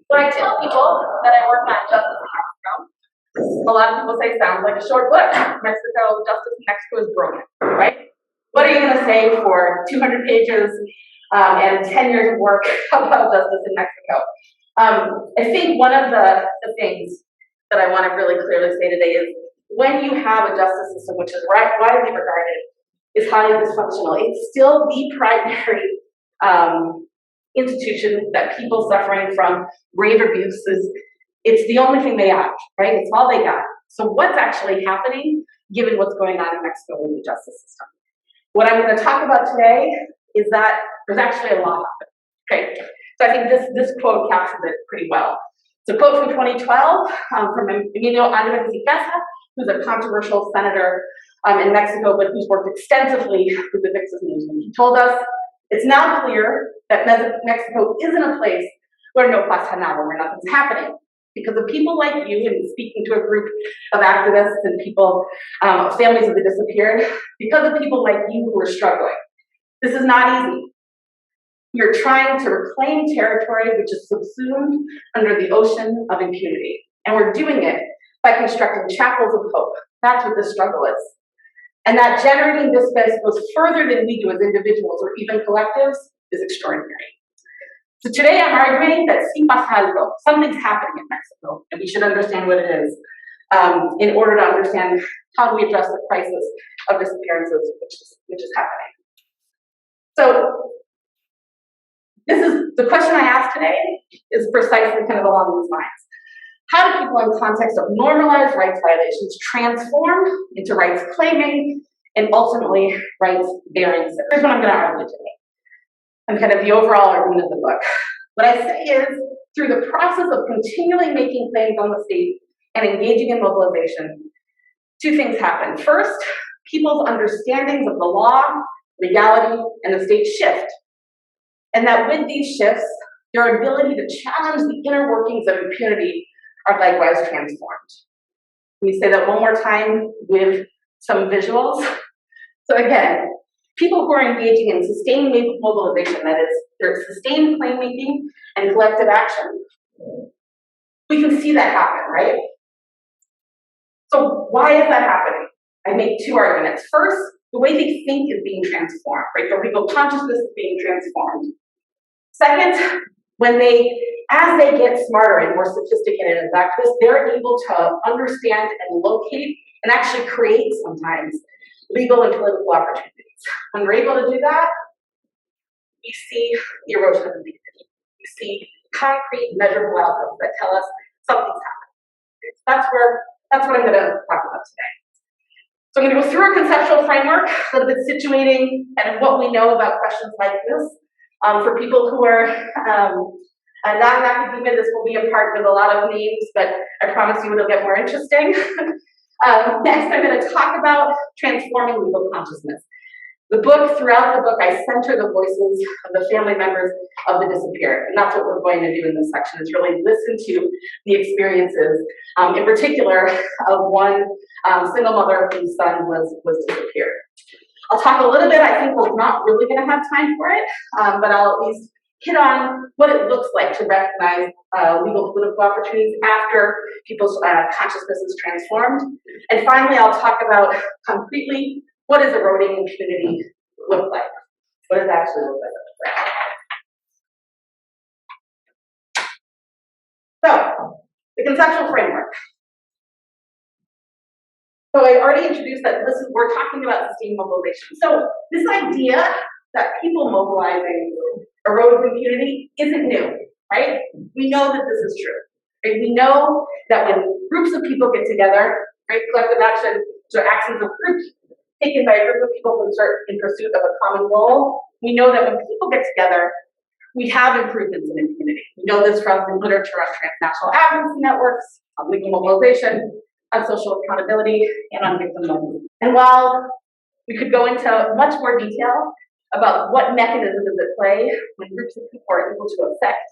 When I tell people that I work on justice in Mexico, a lot of people say sounds like a short book. Justice in Mexico is broken, right? What are you going to say for 200 pages and 10 years of work about justice in Mexico? I think one of the things that I want to really clearly say today is when you have a justice system which is widely regarded is highly dysfunctional, it's still the primary institution that people suffering from grave abuses, it's the only thing they have, right? It's all they got. So what's actually happening given what's going on in Mexico with the justice system? What I'm going to talk about today is that there's actually a lot happening, okay? So I think this quote captures it pretty well. It's a quote from 2012 from Emilio Álvarez y Casa, who's a controversial senator in Mexico, but who's worked extensively with the victims movement. He told us, it's now clear that Mexico isn't a place where no pasa nada, where nothing's happening. Because of people like you, and speaking to a group of activists and people, families of the disappeared, because of people like you who are struggling. This is not easy. You're trying to reclaim territory which is subsumed under the ocean of impunity. And we're doing it by constructing chapels of hope. That's what this struggle is. And that generating this space goes further than we do as individuals or even collectives is extraordinary. So today I'm arguing that sí pasa algo, something's happening in Mexico, and we should understand what it is in order to understand how do we address the crisis of disappearances which is happening. So this is the question I ask today is precisely kind of along these lines. How do people in context of normalized rights violations transform into rights claiming and ultimately rights bearing? So here's what I'm going to argue today. And kind of the overall argument of the book. What I say is, through the process of continually making claims on the state and engaging in mobilization, two things happen. First, people's understandings of the law, legality, and the state shift. And that with these shifts, their ability to challenge the inner workings of impunity are likewise transformed. Let me say that one more time with some visuals. So again, people who are engaging in sustained mobilization, that is, there's sustained claim making and collective action, we can see that happen, right? So why is that happening? I make two arguments. First, the way they think is being transformed, right? Their legal consciousness is being transformed. Second, as they get smarter and more sophisticated as activists, they're able to understand and locate and actually create sometimes legal and political opportunities. When we're able to do that, we see the erosion of impunity. We see concrete, measurable outcomes that tell us something's happening. That's what I'm going to talk about today. So I'm going to go through a conceptual framework, a little bit situating and what we know about questions like this. For people who are not in academia, this will be a part with a lot of names, but I promise you it'll get more interesting. Next, I'm going to talk about transforming legal consciousness. Throughout the book, I center the voices of the family members of the disappeared. And that's what we're going to do in this section, is really listen to the experiences, in particular, of one single mother whose son was disappeared. I'll talk a little bit, I think we're not really going to have time for it, but I'll at least hit on what it looks like to recognize legal political opportunities after people's consciousness is transformed. And finally, I'll talk about concretely what does eroding impunity look like? What does it actually look like? So, the conceptual framework. So I already introduced that we're talking about sustained mobilization. So this idea that people mobilizing erodes impunity isn't new, right? We know that this is true. Right? We know that when groups of people get together, right, collective action, so actions of groups taken by a group of people in pursuit of a common goal, we know that when people get together, we have improvements in impunity. We know this from the literature on transnational advocacy networks, on legal mobilization, on social accountability, and on victim mobilization. And while we could go into much more detail about what mechanism is at play when groups of people are able to affect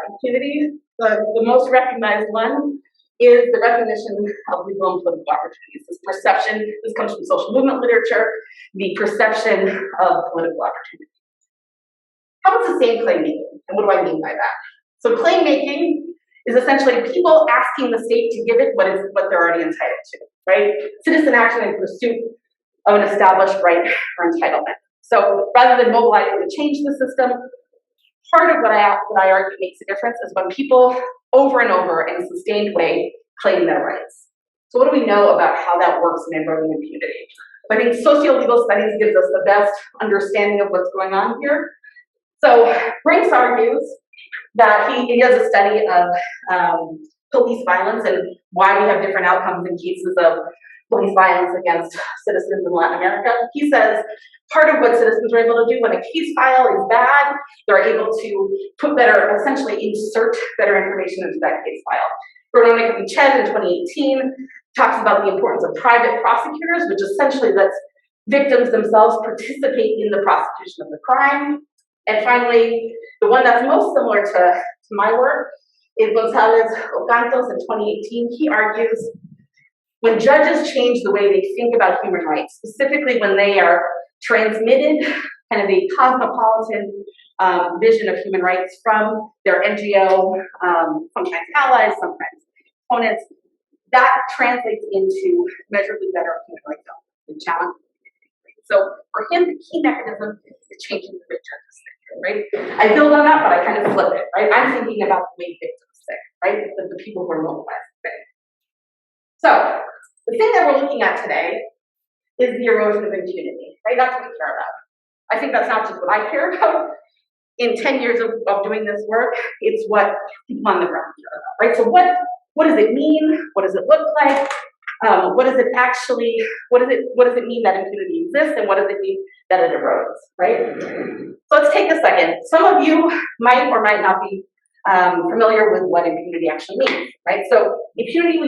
impunity, the most recognized one is the recognition of legal and political opportunities. This perception, this comes from social movement literature, the perception of political opportunity. How is sustained claim making? And what do I mean by that? So claim making is essentially people asking the state to give it what they're already entitled to, right? Citizen action in pursuit of an established right or entitlement. So rather than mobilizing to change the system, part of what I argue makes a difference is when people over and over in a sustained way claim their rights. So what do we know about how that works in eroding impunity? I think socio-legal studies gives us the best understanding of what's going on here. So Brinks argues that he does a study of police violence and why we have different outcomes in cases of police violence against citizens in Latin America. He says part of what citizens are able to do when a case file is bad, they're able to essentially insert better information into that case file. Veronica Viched in 2018 talks about the importance of private prosecutors, which essentially lets victims themselves participate in the prosecution of the crime. And finally, the one that's most similar to my work is Gonzalez Ocantos in 2018. He argues when judges change the way they think about human rights, specifically when they are transmitted kind of a cosmopolitan vision of human rights from their NGO, sometimes allies, sometimes opponents, that translates into measurably better human rights and challenge. So for him, the key mechanism is changing the way judges think, right? I build on that, but I kind of flip it, right? I'm thinking about the way victims think, right? The people who are mobilized think. So the thing that we're looking at today is the erosion of impunity, right? That's what we care about. I think that's not just what I care about. In 10 years of doing this work, it's what people on the ground care about, right? So what does it mean? What does it look like? What does it mean that impunity exists, and what does it mean that it erodes, right? So let's take a second. Some of you might or might not be familiar with what impunity actually means, right? So impunity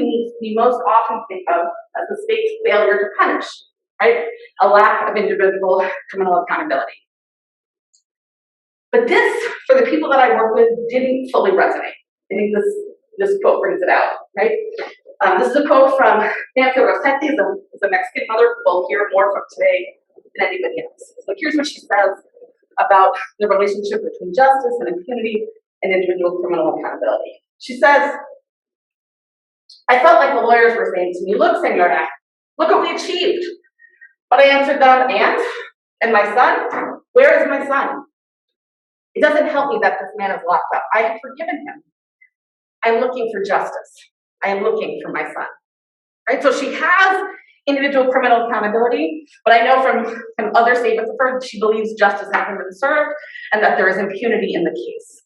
we most often think of as the state's failure to punish, right? A lack of individual criminal accountability. But this, for the people that I work with, didn't fully resonate. I think this quote brings it out, right? This is a quote from Nancy Rossetti, is a Mexican mother who will hear more from today than anybody else. So here's what she says about the relationship between justice and impunity and individual criminal accountability. She says, I felt like the lawyers were saying to me, look, senora, look what we achieved. But I answered them, and my son? Where is my son? It doesn't help me that this man is locked up. I have forgiven him. I'm looking for justice. I am looking for my son. Right? So she has individual criminal accountability, but I know from other statements of her, she believes justice hasn't been served and that there is impunity in the case.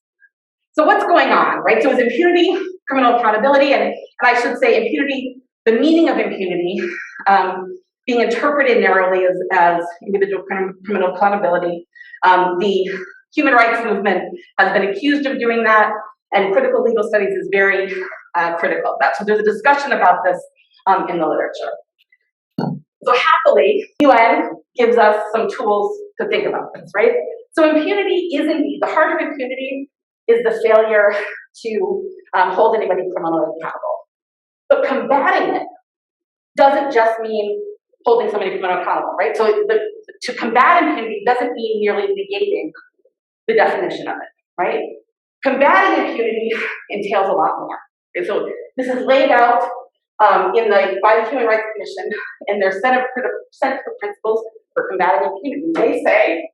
So what's going on, right? So is impunity criminal accountability, and I should say impunity, the meaning of impunity, being interpreted narrowly as individual criminal accountability. The human rights movement has been accused of doing that, and critical legal studies is very critical of that. So there's a discussion about this in the literature. So happily, UN gives us some tools to think about this, right? So impunity is indeed, the heart of impunity is the failure to hold anybody criminally accountable. But combating it doesn't just mean holding somebody criminally accountable, right? So to combat impunity doesn't mean merely negating the definition of it, right? Combating impunity entails a lot more. Okay, so this is laid out by the Human Rights Commission in their Center for Principles for Combating Impunity. They say,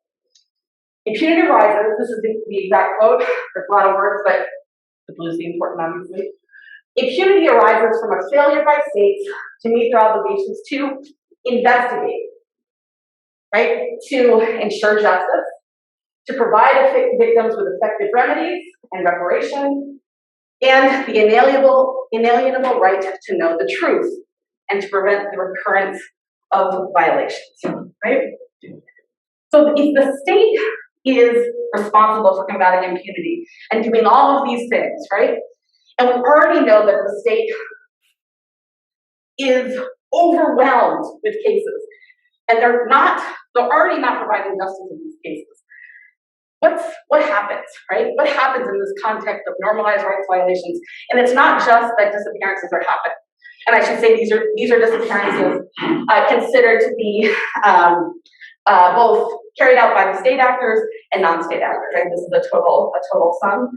impunity arises, this is the exact quote, there's a lot of words, but the blue is the important, obviously. Impunity arises from a failure by states to meet their obligations to investigate, right? To ensure justice, to provide victims with effective remedies and reparation, and the inalienable right to know the truth and to prevent the recurrence of violations, right? So if the state is responsible for combating impunity and doing all of these things, right? And we already know that the state is overwhelmed with cases, and they're already not providing justice in these cases. What happens, right? What happens in this context of normalized rights violations? And it's not just that disappearances are happening. And I should say these are disappearances considered to be both carried out by the state actors and non-state actors, right? This is a total sum.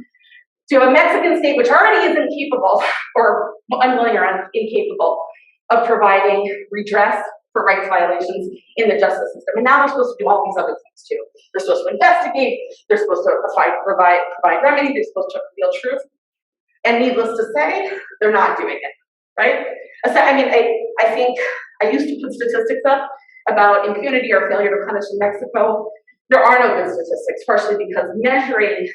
So you have a Mexican state which already is incapable, or unwilling or incapable, of providing redress for rights violations in the justice system. And now they're supposed to do all these other things too. They're supposed to investigate, they're supposed to provide remedy, they're supposed to reveal truth. And needless to say, they're not doing it, right? So, I mean, I think I used to put statistics up about impunity or failure to punish in Mexico. There are no good statistics, partially because measuring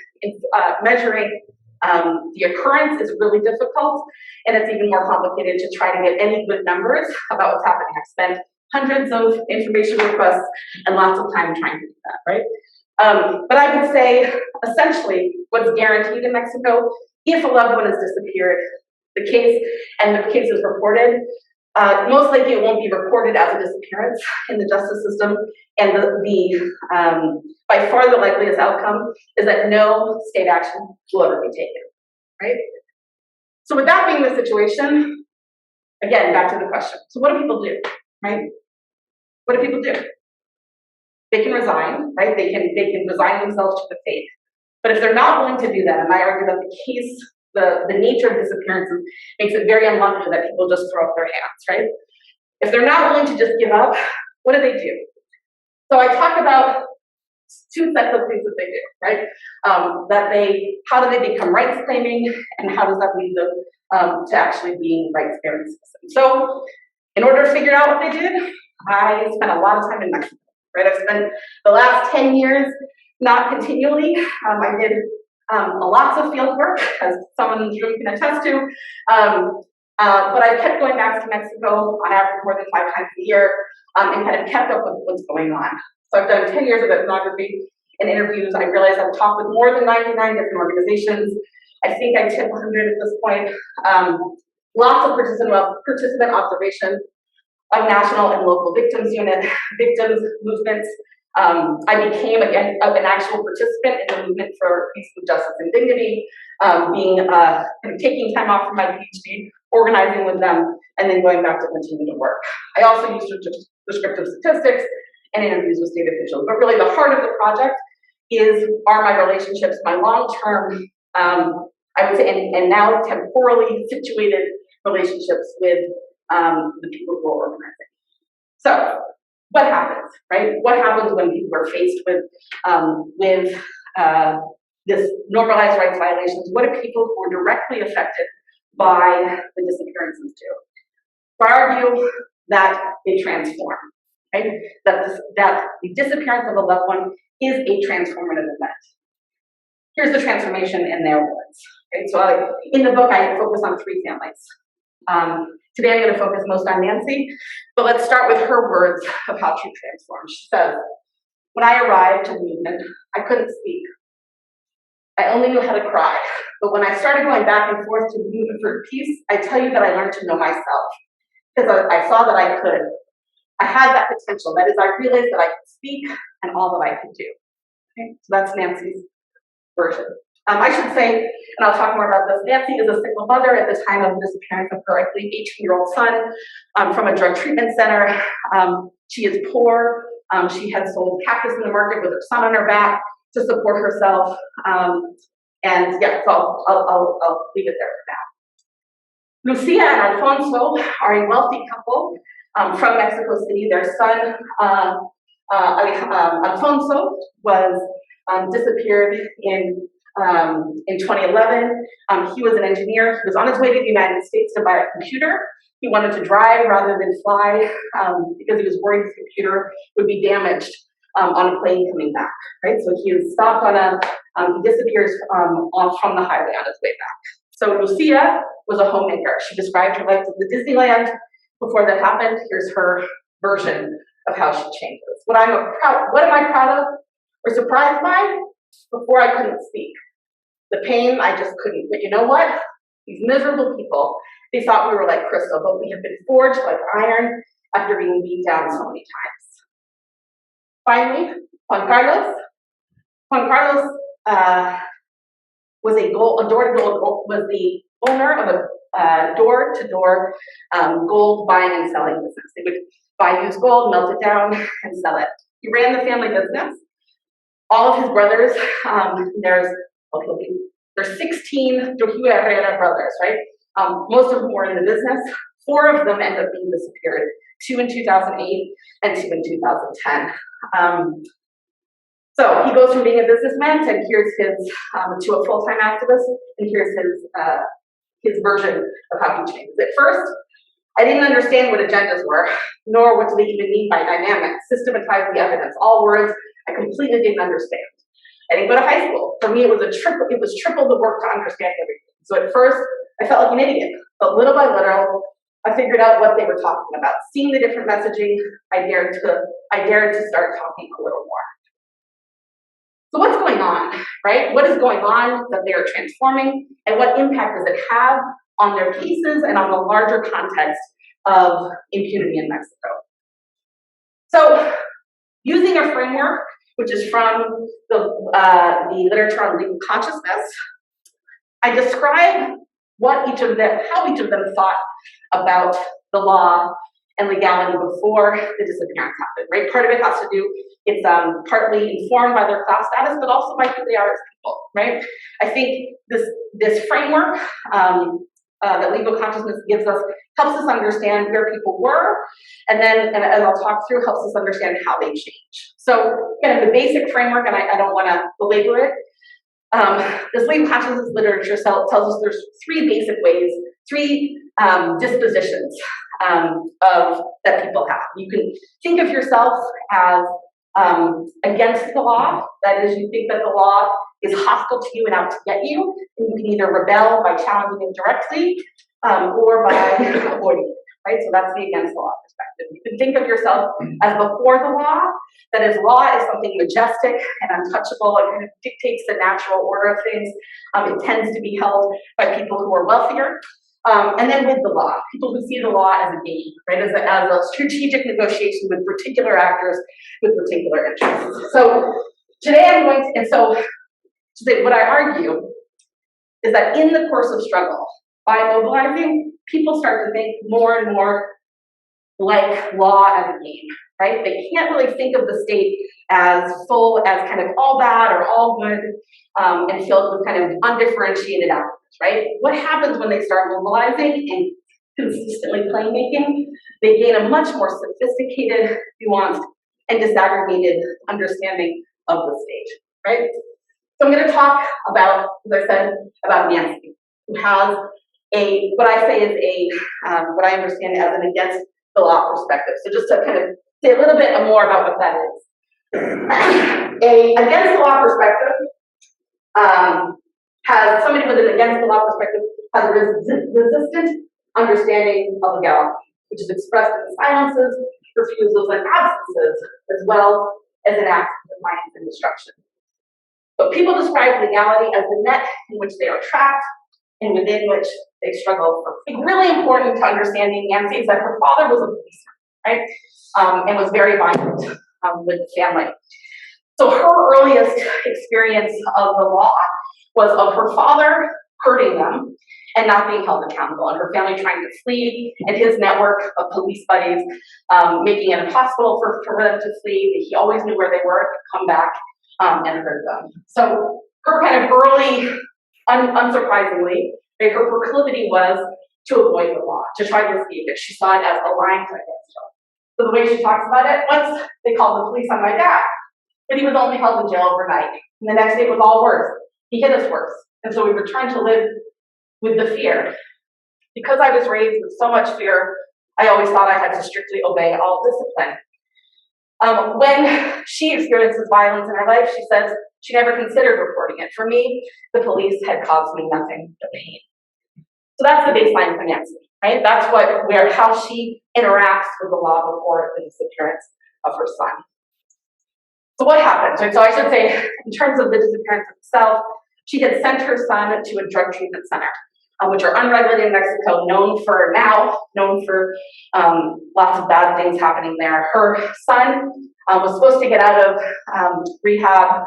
the occurrence is really difficult, and it's even more complicated to try to get any good numbers about what's happening. I've spent hundreds of information requests and lots of time trying to do that, right? But I would say, essentially, what's guaranteed in Mexico, if a loved one has disappeared, the case is reported, most likely it won't be reported as a disappearance in the justice system, and by far the likeliest outcome is that no state action will ever be taken, right? So with that being the situation, again, back to the question. So what do people do, right? What do people do? They can resign, right? They can resign themselves to the fate. But if they're not willing to do that, and I argue that the nature of disappearances makes it very unlikely that people just throw up their hands, right? If they're not willing to just give up, what do they do? So I talk about two sets of things that they do, right? How do they become rights claiming, and how does that lead them to actually being rights bearing citizens? So in order to figure out what they did, I spent a lot of time in Mexico, right? I've spent the last 10 years, not continually, I did lots of field work, as someone in this room can attest to, but I kept going back to Mexico on average more than 5 times a year, and kind of kept up with what's going on. So I've done 10 years of ethnography and interviews. I realized I've talked with more than 99 different organizations. I think I tip 100 at this point. Lots of participant observation of national and local victims movements. I became again an actual participant in the movement for peaceful justice and dignity, taking time off from my PhD, organizing with them, and then going back to continue to work. I also used descriptive statistics and interviews with state officials, but really the heart of the project are my relationships, my long-term, I would say, and now temporally situated relationships with the people who are organizing. So, what happens, right? What happens when people are faced with this normalized rights violations? What do people who are directly affected by the disappearances do? So I argue that they transform, right? That the disappearance of a loved one is a transformative event. Here's the transformation in their words. Right? So in the book, I focus on 3 families. Today I'm going to focus most on Nancy, but let's start with her words of how she transformed. She says, "When I arrived to the movement, I couldn't speak. I only knew how to cry. But when I started going back and forth to the movement for peace, I tell you that I learned to know myself, because I saw that I could. I had that potential. That is, I realized that I could speak and all that I could do." Okay? So that's Nancy's version. I should say, and I'll talk more about this, Nancy is a single mother at the time of the disappearance of her, I believe, 18-year-old son from a drug treatment center. She is poor. She had sold cactus in the market with her son on her back to support herself. And yeah, so I'll leave it there for now. Lucia and Alfonso are a wealthy couple from Mexico City. Their son, Alfonso, was disappeared in 2011. He was an engineer. He was on his way to the United States to buy a computer. He wanted to drive rather than fly because he was worried his computer would be damaged on a plane coming back, right? So he was stopped he disappears off from the highway on his way back. So Lucia was a homemaker. She described her life as the Disneyland. Before that happened, here's her version of how she changed this. What am I proud of or surprised by? Before I couldn't speak. The pain, I just couldn't. But you know what? These miserable people, they thought we were like crystal, but we have been forged like iron after being beat down so many times. Finally, Juan Carlos. Juan Carlos was was the owner of a door-to-door gold buying and selling business. They would buy used gold, melt it down, and sell it. He ran the family business. All of his brothers, There's 16 Trujillo Herrera brothers, right? Most of them were in the business. 4 of them end up being disappeared, 2 in 2008 and 2 in 2010. So he goes from being a businessman to here's his, to a full-time activist, and here's his version of how he changes. At first, I didn't understand what agendas were, nor what do they even mean by dynamics, systematize the evidence, all words I completely didn't understand. I didn't go to high school. For me, it was triple the work to understand everything. So at first, I felt like an idiot, but little by little, I figured out what they were talking about. Seeing the different messaging, I dared to start talking a little more. So what's going on, right? What is going on that they are transforming, and what impact does it have on their cases and on the larger context of impunity in Mexico? So using a framework, which is from the literature on legal consciousness, I describe how each of them thought about the law and legality before the disappearance happened, right? Part of it has to do, it's partly informed by their class status, but also by who they are as people, right? I think this framework that legal consciousness gives us helps us understand where people were, and then, and as I'll talk through, helps us understand how they change. So kind of the basic framework, and I don't want to belabor it, this legal consciousness literature tells us there's 3 basic ways, 3 dispositions that people have. You can think of yourself as against the law. That is, you think that the law is hostile to you and out to get you. And you can either rebel by challenging it directly or by avoiding it, right? So that's the against the law perspective. You can think of yourself as before the law. That is, law is something majestic and untouchable. It kind of dictates the natural order of things. It tends to be held by people who are wealthier. And then with the law, people who see the law as a game, right, as a strategic negotiation with particular actors with particular interests. So today I'm going to, and so what I argue is that in the course of struggle, by mobilizing, people start to think more and more like law as a game, right? They can't really think of the state as kind of all bad or all good and filled with kind of undifferentiated actors, right? What happens when they start mobilizing and consistently playmaking? They gain a much more sophisticated, nuanced, and disaggregated understanding of the state, right? So I'm going to talk about, as I said, about Nancy, who has what I say is what I understand as an against the law perspective. So just to kind of say a little bit more about what that is. Against the law perspective has somebody with an against the law perspective has a resistant understanding of legality, which is expressed in silences, refusals, and absences, as well as in acts of defiance and destruction. But people describe legality as the net in which they are trapped and within which they struggle. It's really important to understanding Nancy is that her father was a policeman, right? And was very violent with the family. So her earliest experience of the law was of her father hurting them and not being held accountable, and her family trying to flee, and his network of police buddies making it impossible for them to flee. He always knew where they were, come back and hurt them. So her kind of early, unsurprisingly, her proclivity was to avoid the law, to try to escape it. She saw it as a line against her. So the way she talks about it, once they called the police on my dad, but he was only held in jail overnight. And the next day it was all worse. He hit us worse. And so we returned to live with the fear. Because I was raised with so much fear, I always thought I had to strictly obey all discipline. When she experiences violence in her life, she says she never considered reporting it. For me, the police had caused me nothing but pain. So that's the baseline for Nancy, right? That's how she interacts with the law before the disappearance of her son. So what happened? So I should say, in terms of the disappearance itself, she had sent her son to a drug treatment center, which are unregulated in Mexico, known for lots of bad things happening there. Her son was supposed to get out of rehab.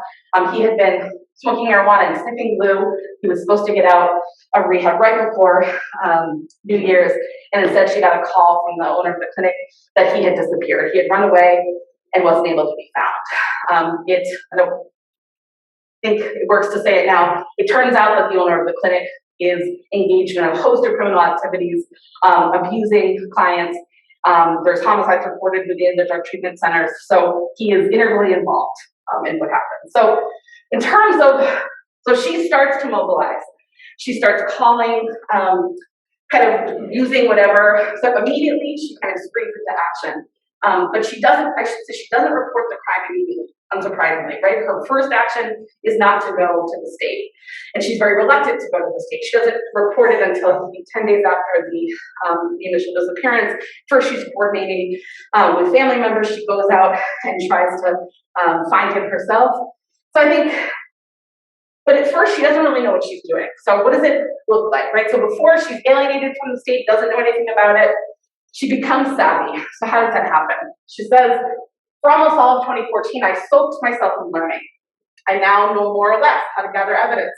He had been smoking marijuana and sniffing glue. He was supposed to get out of rehab right before New Year's, and instead she got a call from the owner of the clinic that he had disappeared. He had run away and wasn't able to be found. think it works to say it now, it turns out that the owner of the clinic is engaged in a host of criminal activities, abusing clients. There's homicides reported within the drug treatment centers, so he is integrally involved in what happens. So in terms of, so she starts to mobilize. She starts calling, kind of using whatever, so immediately she kind of springs into action. But she doesn't report the crime immediately, unsurprisingly, right? Her first action is not to go to the state. And she's very reluctant to go to the state. She doesn't report it until 10 days after the initial disappearance. First, she's coordinating with family members. She goes out and tries to find him herself. So I think, but at first she doesn't really know what she's doing. So what does it look like, right? So before she's alienated from the state, doesn't know anything about it, she becomes savvy. So how does that happen? She says, for almost all of 2014, I soaked myself in learning. I now know more or less how to gather evidence,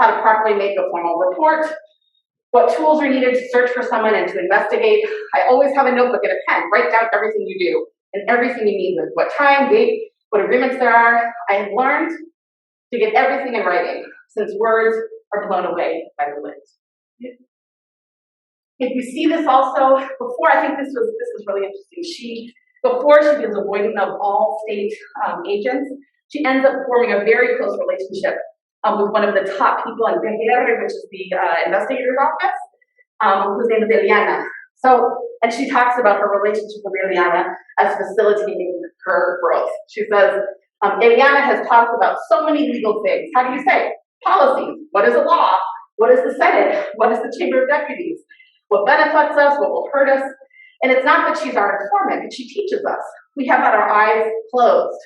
how to properly make a formal report, what tools are needed to search for someone and to investigate. I always have a notebook and a pen, write down everything you do and everything you need with what time, date, what agreements there are. I have learned to get everything in writing, since words are blown away by the wind. If you see this also, before, I think this is really interesting. Before she is avoidant of all state agents, she ends up forming a very close relationship with one of the top people in Gallagher, which is the investigator's office, whose name is Eliana. So, and she talks about her relationship with Eliana as facilitating her growth. She says, Eliana has talked about so many legal things. How do you say? Policies. What is a law? What is the Senate? What is the Chamber of Deputies? What benefits us? What will hurt us? And it's not that she's our informant, but she teaches us. We have had our eyes closed.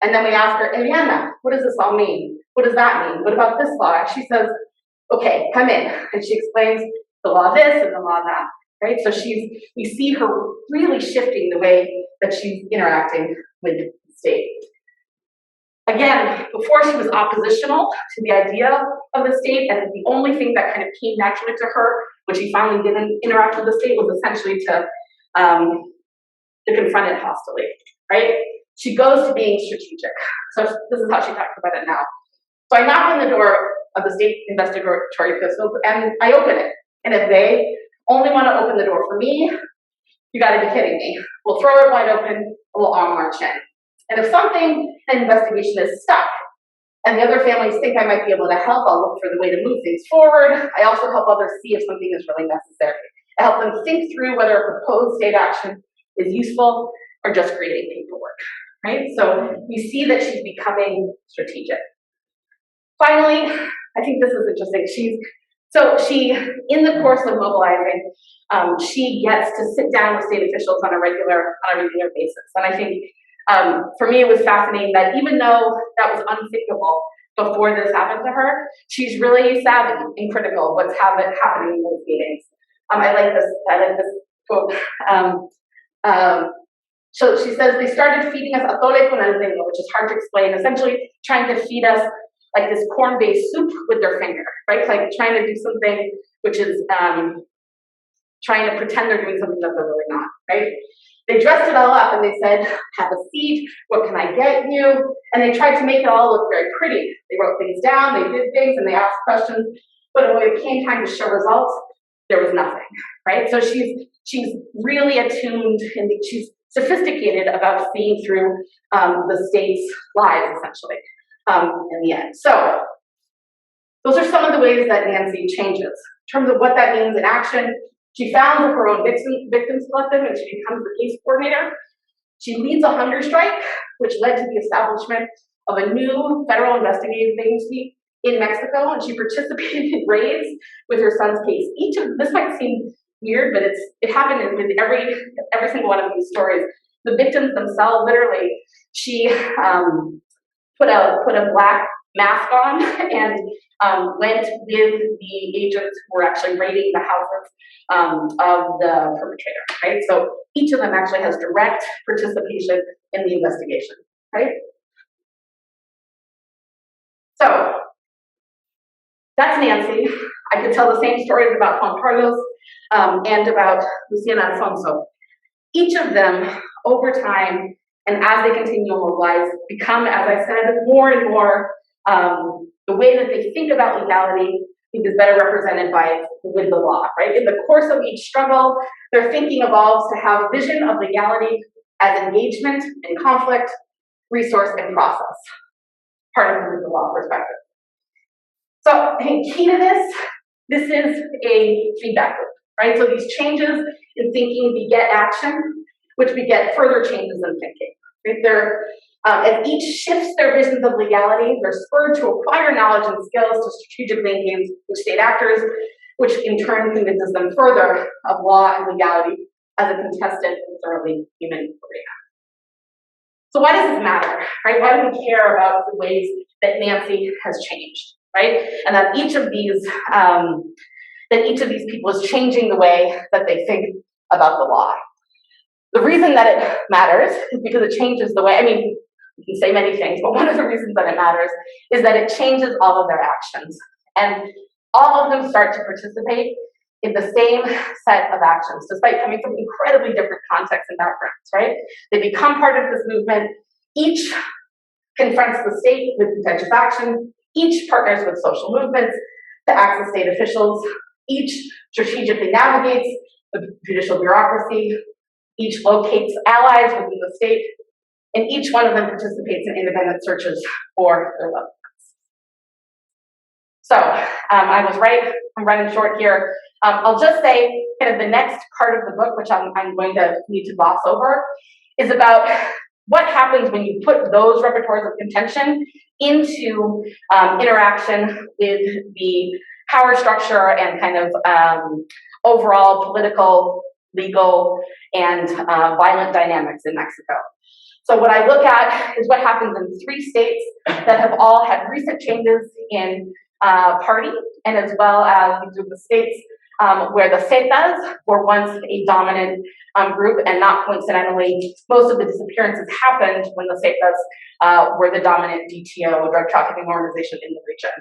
And then we ask her, Eliana, what does this all mean? What does that mean? What about this law? And she says, okay, come in. And she explains the law this and the law that, right? So we see her really shifting the way that she's interacting with the state. Again, before she was oppositional to the idea of the state, and the only thing that kind of came naturally to her when she finally didn't interact with the state was essentially to confront it hostilely, right? She goes to being strategic. So this is how she talks about it now. So I knock on the door of the state investigatory pistol and I open it. And if they only want to open the door for me, you gotta be kidding me. We'll throw it wide open and we'll all march in. And if an investigation is stuck, and the other families think I might be able to help, I'll look for the way to move things forward. I also help others see if something is really necessary. I help them think through whether a proposed state action is useful or just creating paperwork, right? So we see that she's becoming strategic. Finally, I think this is interesting. She, in the course of mobilizing, she gets to sit down with state officials on a regular basis. And I think for me, it was fascinating that even though that was unthinkable before this happened to her, she's really savvy and critical of what's happening in those meetings. I like this quote. So she says, they started feeding us atole con el dedo, which is hard to explain, essentially trying to feed us like this corn-based soup with their finger, right? Like trying to do something which is trying to pretend they're doing something that they're really not, right? They dressed it all up and they said, have a seat, what can I get you? And they tried to make it all look very pretty. They wrote things down, they did things, and they asked questions, but when it came time to show results, there was nothing, right? So she's really attuned and she's sophisticated about seeing through the state's lies, essentially, in the end. So those are some of the ways that Nancy changes. In terms of what that means in action, she founds her own victims collective and she becomes the case coordinator. She leads a hunger strike, which led to the establishment of a new federal investigative agency in Mexico, and she participated in raids with her son's case. This might seem weird, but it happened with every single one of these stories. The victims themselves, literally, she put a black mask on and went with the agents who were actually raiding the houses of the perpetrator, right? So each of them actually has direct participation in the investigation, right? So that's Nancy. I could tell the same stories about Juan Carlos and about Lucia Alfonso. Each of them, over time, and as they continue to mobilize, become, as I said, more and more the way that they think about legality, I think, is better represented with the law, right? In the course of each struggle, their thinking evolves to have a vision of legality as engagement and conflict, resource and process, part of the law perspective. So I think key to this is a feedback loop, right? So these changes in thinking beget action, which beget further changes in thinking. Right? As each shifts their visions of legality, they're spurred to acquire knowledge and skills to strategic thinking with state actors, which in turn convinces them further of law and legality as a contested and thoroughly human arena. So why does this matter, right? Why do we care about the ways that Nancy has changed, right? And that each of these people is changing the way that they think about the law. The reason that it matters is because it changes the way, I mean, you can say many things, but one of the reasons that it matters is that it changes all of their actions. And all of them start to participate in the same set of actions, despite coming from incredibly different contexts and backgrounds, right? They become part of this movement. Each confronts the state with contentious action. Each partners with social movements to access state officials. Each strategically navigates the judicial bureaucracy. Each locates allies within the state. And each one of them participates in independent searches for their loved ones. So I was right, I'm running short here. I'll just say kind of the next part of the book, which I'm going to need to gloss over, is about what happens when you put those repertoires of contention into interaction with the power structure and kind of overall political, legal, and violent dynamics in Mexico. So what I look at is what happens in 3 states that have all had recent changes in party, and as well as these are the states where the Zetas were once a dominant group, and not coincidentally, most of the disappearances happened when the Zetas were the dominant DTO, drug trafficking organization in the region.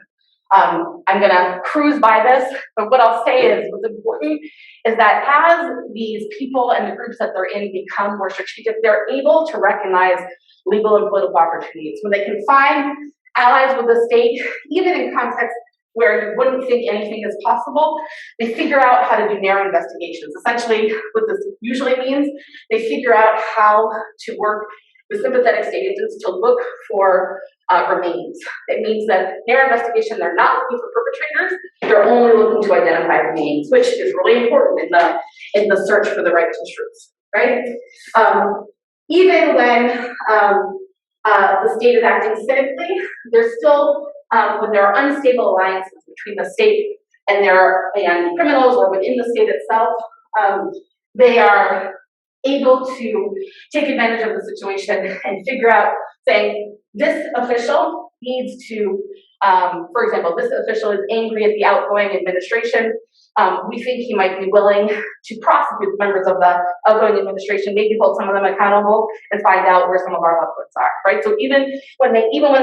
I'm gonna cruise by this, but what I'll say is what's important is that as these people and the groups that they're in become more strategic, they're able to recognize legal and political opportunities. When they can find allies with the state, even in contexts where you wouldn't think anything is possible, they figure out how to do narrow investigations. Essentially, what this usually means, they figure out how to work with sympathetic state agents to look for remains. It means that narrow investigation, they're not looking for perpetrators, they're only looking to identify remains, which is really important in the search for the right to truth, right? Even when the state is acting cynically, there's still, when there are unstable alliances between the state and criminals or within the state itself, they are able to take advantage of the situation and figure out, saying, this official needs to, for example, this official is angry at the outgoing administration. We think he might be willing to prosecute members of the outgoing administration, maybe hold some of them accountable and find out where some of our loved ones are, right? So even when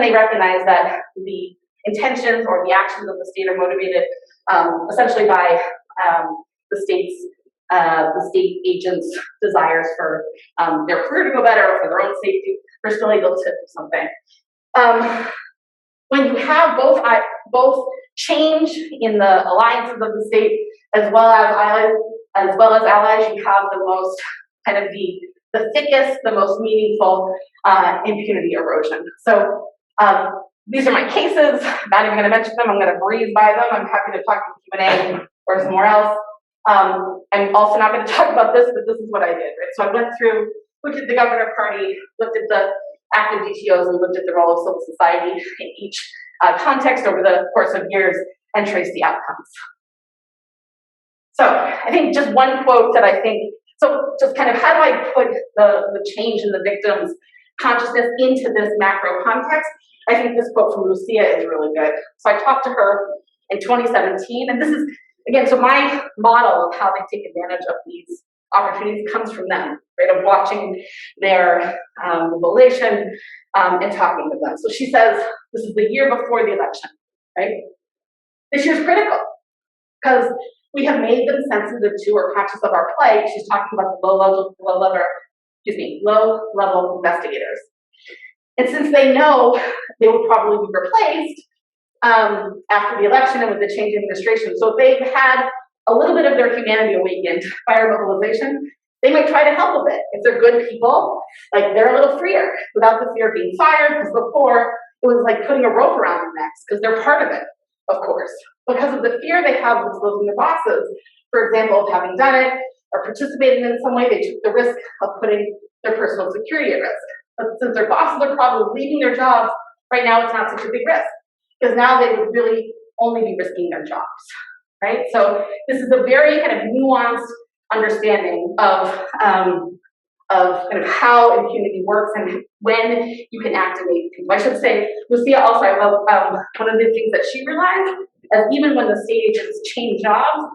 they recognize that the intentions or the actions of the state are motivated essentially by the state agents' desires for their career to go better or for their own safety, they're still able to do something. When you have both change in the alliances of the state as well as allies, you have the most kind of the thickest, the most meaningful impunity erosion. So these are my cases. I'm not even going to mention them. I'm going to breeze by them. I'm happy to talk in Q&A or somewhere else. I'm also not going to talk about this, but this is what I did, right? So I went through, looked at the Governor Party, looked at the active DTOs, and looked at the role of civil society in each context over the course of years and traced the outcomes. So I think just one quote that I think, so just kind of how do I put the change in the victim's consciousness into this macro context? I think this quote from Lucia is really good. So I talked to her in 2017, and this is, again, so my model of how they take advantage of these opportunities comes from them, right, of watching their mobilization and talking with them. So she says, this is the year before the election, right? This year's critical because we have made them sensitive to or conscious of our plight. She's talking about the low-level investigators. And since they know they will probably be replaced after the election and with the change in administration, so if they've had a little bit of their humanity awakened by our mobilization, they might try to help a bit. If they're good people, like they're a little freer without the fear of being fired, because before it was like putting a rope around their necks, because they're part of it, of course. Because of the fear they have of exposing their bosses, for example, of having done it or participating in some way, they took the risk of putting their personal security at risk. But since their bosses are probably leaving their jobs, right now it's not such a big risk, because now they would really only be risking their jobs, right? So this is a very kind of nuanced understanding of kind of how impunity works and when you can activate people. I should say, Lucia also, I love one of the things that she realized, as even when the state agents change jobs,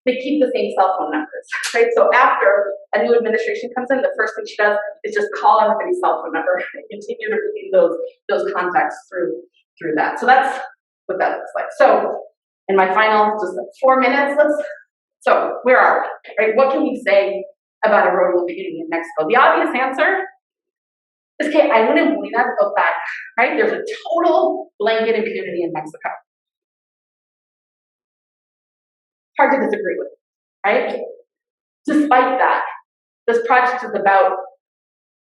they keep the same cell phone numbers, right? So after a new administration comes in, the first thing she does is just call everybody's cell phone number and continue to repeat those contacts through that. So that's what that looks like. So in my final just 4 minutes, so where are we, right? What can we say about eroding impunity in Mexico? The obvious answer is que hay una impunidad total, right? There's a total blanket impunity in Mexico. Hard to disagree with, right? Despite that, this project is about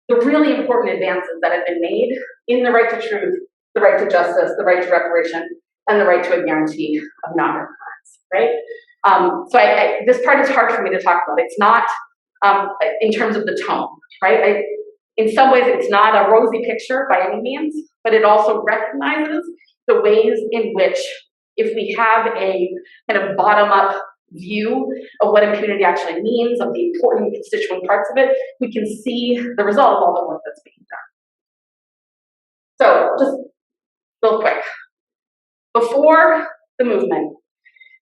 the really important advances that have been made in the right to truth, the right to justice, the right to reparation, and the right to a guarantee of non-recurrence, right? So this part is hard for me to talk about. It's not in terms of the tone, right? In some ways, it's not a rosy picture by any means, but it also recognizes the ways in which, if we have a kind of bottom-up view of what impunity actually means, of the important constituent parts of it, we can see the result of all the work that's being done. So, just real quick. Before the movement,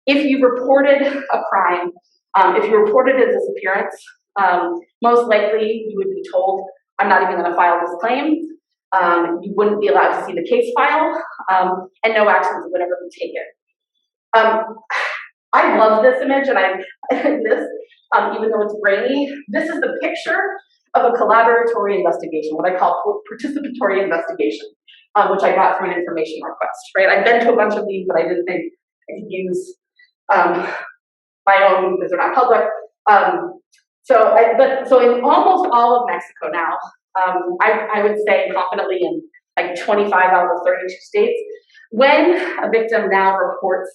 if you reported a crime, if you reported a disappearance, most likely you would be told, I'm not even going to file this claim. You wouldn't be allowed to see the case file, and no actions would ever be taken. I love this image, and even though it's grainy, this is the picture of a collaboratory investigation, what I call participatory investigation, which I got through an information request, right? I've been to a bunch of these, but I didn't think I could use my own because they're not public. So in almost all of Mexico now, I would say confidently in like 25 out of 32 states, when a victim now reports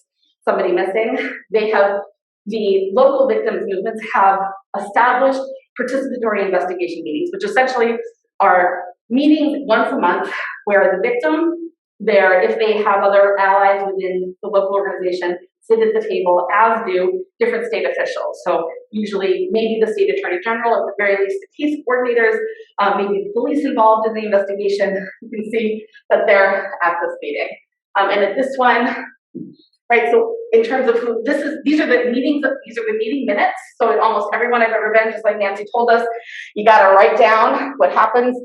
somebody missing, the local victims movements have established participatory investigation meetings, which essentially are meetings once a month where the victim, if they have other allies within the local organization, sit at the table, as do different state officials. So usually maybe the state attorney general, at the very least the case coordinators, maybe the police involved in the investigation. You can see that they're at this meeting. And at this one, right, so in terms of these are the meeting minutes. So at almost everyone I've ever been, just like Nancy told us, you gotta write down what happens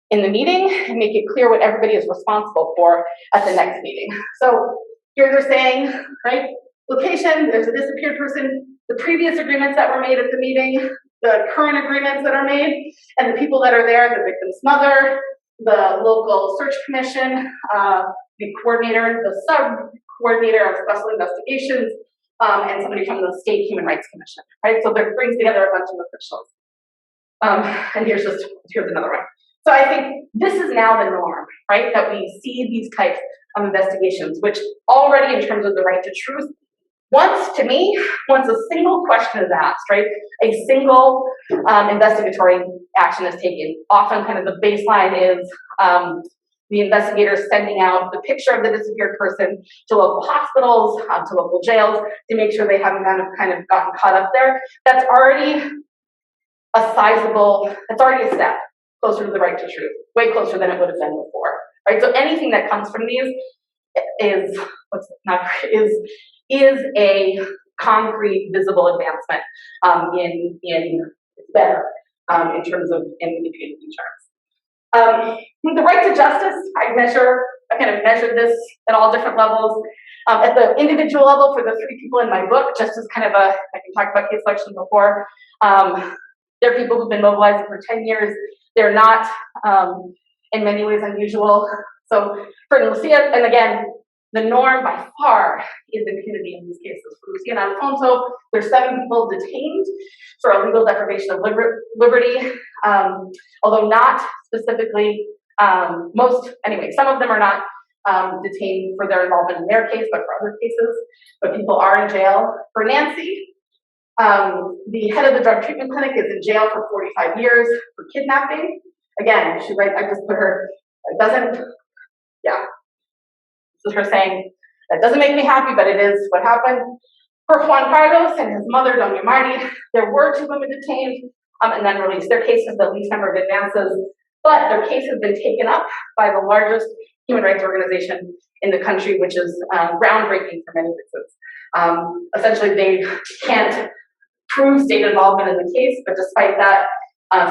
in the meeting and make it clear what everybody is responsible for at the next meeting. So here they're saying, right, location, there's a disappeared person, the previous agreements that were made at the meeting, the current agreements that are made, and the people that are there, the victim's mother, the local search commission, the coordinator, the sub-coordinator of special investigations, and somebody from the State Human Rights Commission, right? So that brings together a bunch of officials. And here's another one. So I think this is now the norm, right? That we see these types of investigations, which already in terms of the right to truth, once a single question is asked, right? A single investigatory action is taken. Often kind of the baseline is the investigators sending out the picture of the disappeared person to local hospitals, to local jails, to make sure they haven't kind of gotten caught up there. That's already that's already a step closer to the right to truth, way closer than it would have been before, right? So anything that comes from these is a concrete, visible advancement in terms of impunity terms. The right to justice, I kind of measured this at all different levels. At the individual level, for the 3 people in my book, just as kind of I can talk about case selection before, they're people who've been mobilizing for 10 years. They're not in many ways unusual. So for Lucia, and again, the norm by far is impunity in these cases. For Lucia Alfonso, there's 7 people detained for illegal deprivation of liberty, although not specifically, some of them are not detained for their involvement in their case, but for other cases, but people are in jail. For Nancy, the head of the drug treatment clinic is in jail for 45 years for kidnapping. Again, I just put her, it doesn't, yeah. This is her saying, that doesn't make me happy, but it is what happened. For Juan Carlos and his mother, Doña Marty, there were 2 women detained and then released. Their case has the least number of advances, but their case has been taken up by the largest human rights organization in the country, which is groundbreaking for many reasons. Essentially, they can't prove state involvement in the case, but despite that,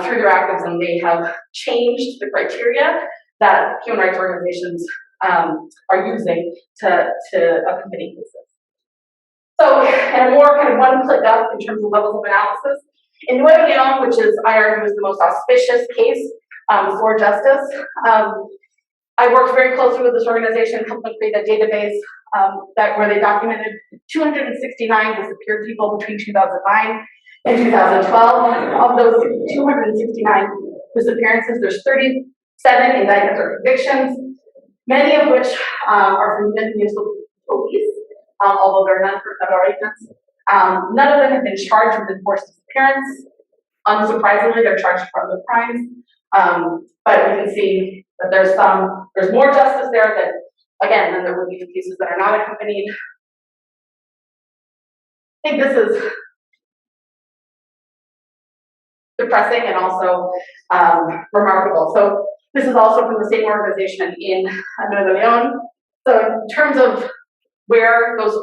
through their activism, they have changed the criteria that human rights organizations are using to accompany cases. So, and a more kind of one-click up in terms of levels of analysis, in Nuevo León, which is, I argue, is the most auspicious case for justice, I worked very closely with this organization, helped them create a database where they documented 269 disappeared people between 2009 and 2012. Of those 269 disappearances, there's 37 indictments or convictions, many of which are from municipal police, although there are none for federal agents. None of them have been charged with enforced disappearance. Unsurprisingly, they're charged for other crimes. But we can see that there's more justice there than there would be for cases that are not accompanied. I think this is depressing and also remarkable. So this is also from the same organization in Nuevo León. So in terms of where those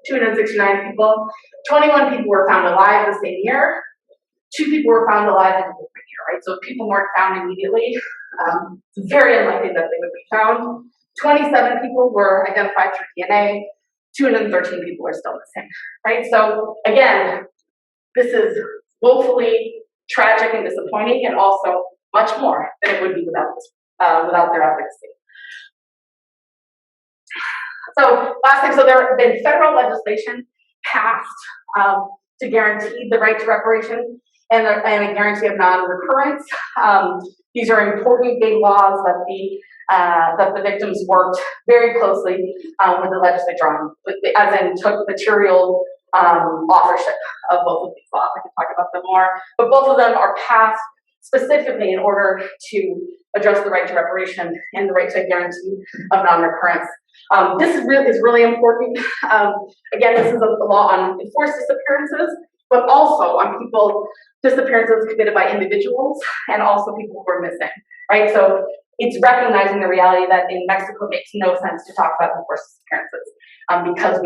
269 people, 21 people were found alive the same year. 2 people were found alive in a different year, right? So if people weren't found immediately, it's very unlikely that they would be found. 27 people were identified through DNA. 213 people are still missing, right? So again, this is woefully tragic and disappointing, and also much more than it would be without their advocacy. So last thing, so there have been federal legislation passed to guarantee the right to reparation and a guarantee of non-recurrence. These are important big laws that the victims worked very closely with the legislature on, as in took material authorship of both of these laws. I can talk about them more, but both of them are passed specifically in order to address the right to reparation and the right to a guarantee of non-recurrence. This is really important. Again, this is a law on enforced disappearances, but also on disappearances committed by individuals and also people who are missing, right? So it's recognizing the reality that in Mexico it makes no sense to talk about enforced disappearances because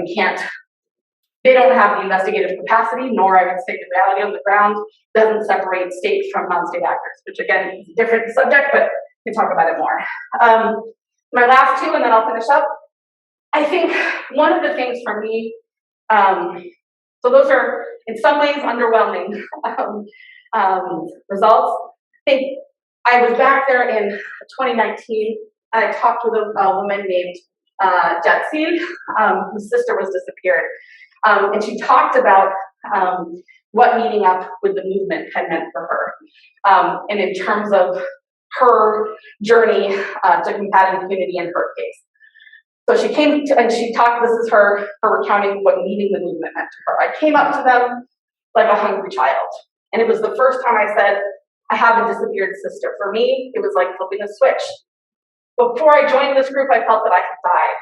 they don't have the investigative capacity, nor I would say the reality on the ground doesn't separate state from non-state actors, which again is a different subject, but we can talk about it more. My last 2, and then I'll finish up. I think one of the things for me, so those are in some ways underwhelming results. I think I was back there in 2019, and I talked with a woman named Janice, whose sister was disappeared. And she talked about what meeting up with the movement had meant for her, and in terms of her journey to combat impunity in her case. So she came to, and she talked, this is her recounting what meeting the movement meant to her. I came up to them like a hungry child. And it was the first time I said, I have a disappeared sister. For me, it was like flipping a switch. Before I joined this group, I felt that I had died.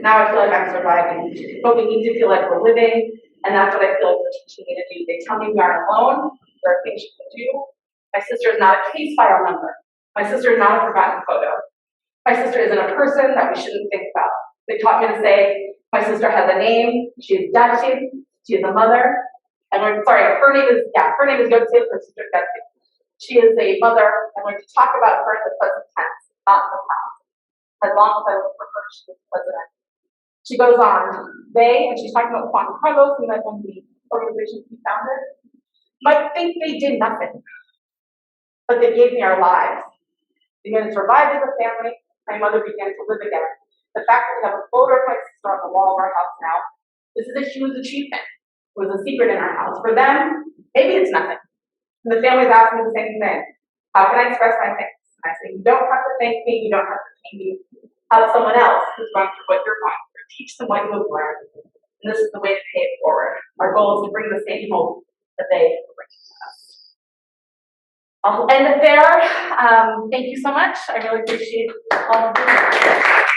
Now I feel like I'm surviving. But we need to feel like we're living, and that's what I feel like they're teaching me to do. They tell me we aren't alone. There are things you can do. My sister is not a case file number. My sister is not a forgotten photo. My sister isn't a person that we shouldn't think about. They taught me to say, my sister has a name. She is Janice. She is a mother. And her name is Janice. Her sister is Janice. She is a mother. I learned to talk about her in the present tense, not the past. As long as I look for her, she is president. She goes on, and she's talking about Juan Carlos, and that's when the organization he founded, might think they did nothing, but they gave me our lives. began to survive as a family. My mother began to live again. The fact that we have a photo of my sister on the wall of our house now, this is a huge achievement. It was a secret in our house. For them, maybe it's nothing. And the family's asking me the same thing. How can I express my thanks? And I say, you don't have to thank me, you don't have to thank me. Have someone else who's gone through what you're going through. Teach them what you have learned. And this is the way to pay it forward. Our goal is to bring the same hope that they bring to us. I'll end it there. Thank you so much. I really appreciate all of you.